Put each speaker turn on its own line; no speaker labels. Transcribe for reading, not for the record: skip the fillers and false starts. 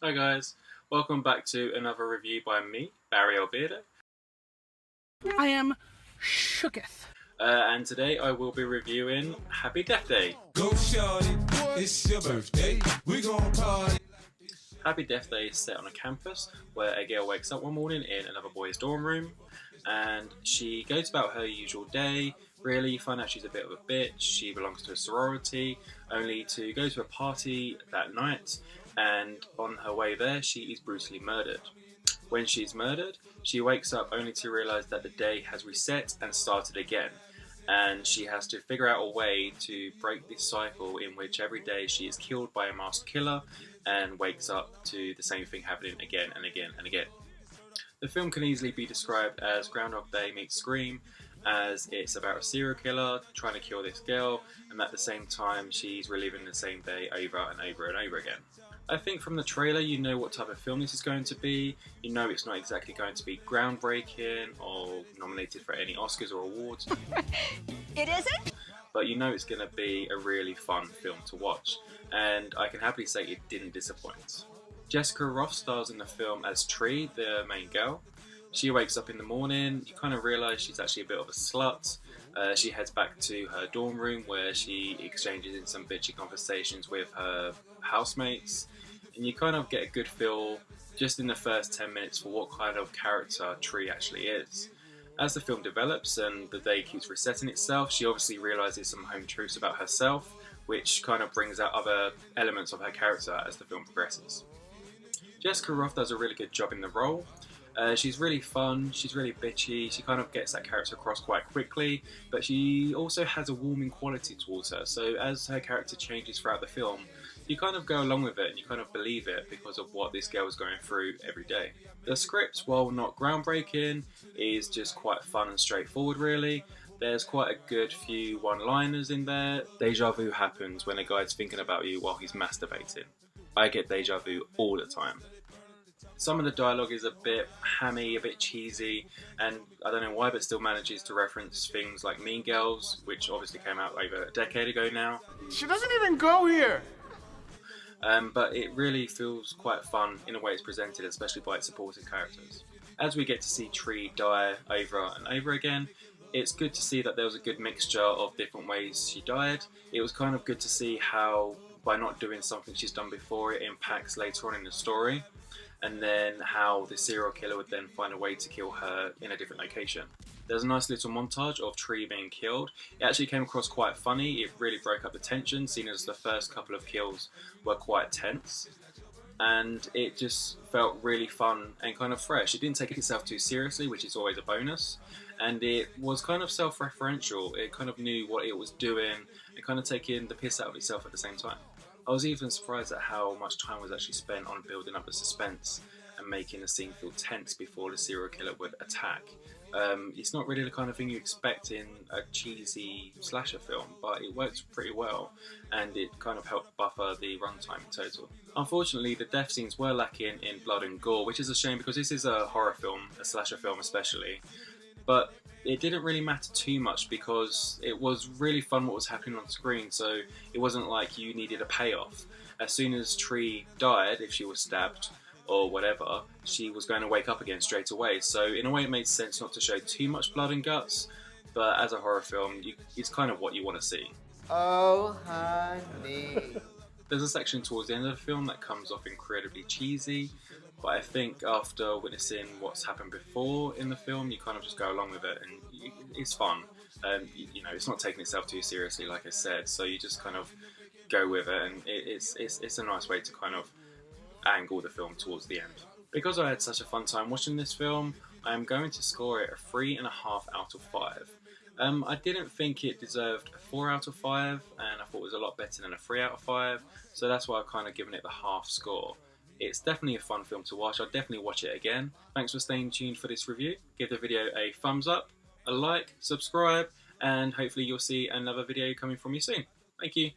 Hi guys, welcome back to another review by me, Beardo.
I am shooketh.
And today I will be reviewing Happy Death Day.
Go shorty, it's your birthday. We gon' party.
Happy Death Day is set on a campus where a girl wakes up one morning in another boy's dorm room and she goes about her usual day. Really, you find out she's a bit of a bitch. She belongs to a sorority, only to go to a party that night, and on her way there she is brutally murdered. When she's murdered, she wakes up only to realise that the day has reset and started again, and she has to figure out a way to break this cycle in which every day she is killed by a masked killer and wakes up to the same thing happening again and again and again. The film can easily be described as Groundhog Day meets Scream, as it's about a serial killer trying to kill this girl, and at the same time she's reliving the same day over and over and over again. I think from the trailer you know what type of film this is going to be. You know it's not exactly going to be groundbreaking or nominated for any Oscars or awards.
It isn't?
But you know it's going to be a really fun film to watch, and I can happily say it didn't disappoint. Jessica Roth stars in the film as Tree, the main girl. She wakes up in the morning, you kind of realise she's actually a bit of a slut. She heads back to her dorm room where she exchanges in some bitchy conversations with her housemates, and you kind of get a good feel just in the first 10 minutes for what kind of character Tree actually is. As the film develops and the day keeps resetting itself, she obviously realises some home truths about herself, which kind of brings out other elements of her character as the film progresses. Jessica Roth does a really good job in the role. She's really fun, she's really bitchy, she kind of gets that character across quite quickly, but she also has a warming quality towards her, so as her character changes throughout the film, you kind of go along with it and you kind of believe it because of what this girl is going through every day. The script, while not groundbreaking, is just quite fun and straightforward really. There's quite a good few one-liners in there. Deja vu happens when a guy's thinking about you while he's masturbating. I get deja vu all the time. Some of the dialogue is a bit hammy, a bit cheesy, and I don't know why, but still manages to reference things like Mean Girls, which obviously came out over a decade ago now.
She doesn't even go here.
But it really feels quite fun in the way it's presented, especially by its supporting characters. As we get to see Tree die over and over again, it's good to see that there was a good mixture of different ways she died. It was kind of good to see how, by not doing something she's done before, it impacts later on in the story, and then how the serial killer would then find a way to kill her in a different location. There's a nice little montage of Tree being killed. It actually came across quite funny. It really broke up the tension, seeing as the first couple of kills were quite tense. And it just felt really fun and kind of fresh. It didn't take itself too seriously, which is always a bonus. And it was kind of self-referential. It kind of knew what it was doing and kind of taking the piss out of itself at the same time. I was even surprised at how much time was actually spent on building up the suspense and making the scene feel tense before the serial killer would attack. It's not really the kind of thing you expect in a cheesy slasher film, but it works pretty well, and it kind of helped buffer the runtime in total. Unfortunately, the death scenes were lacking in blood and gore, which is a shame because this is a horror film, a slasher film especially, but it didn't really matter too much because it was really fun what was happening on screen, so it wasn't like you needed a payoff. As soon as Tree died, if she was stabbed or whatever, she was going to wake up again straight away, so in a way it made sense not to show too much blood and guts, but as a horror film, it's kind of what you want to see.
Oh, honey.
There's a section towards the end of the film that comes off incredibly cheesy, but I think after witnessing what's happened before in the film, you kind of just go along with it, and it's fun. You know, it's not taking itself too seriously, like I said, so you just kind of go with it, and it's a nice way to kind of angle the film towards the end. Because I had such a fun time watching this film, I am going to score it a 3.5 out of 5. I didn't think it deserved a 4 out of 5, and I thought it was a lot better than a 3 out of 5, so that's why I've kind of given it the half score. It's definitely a fun film to watch. I'll definitely watch it again. Thanks for staying tuned for this review. Give the video a thumbs up, a like, subscribe, and hopefully you'll see another video coming from me soon. Thank you.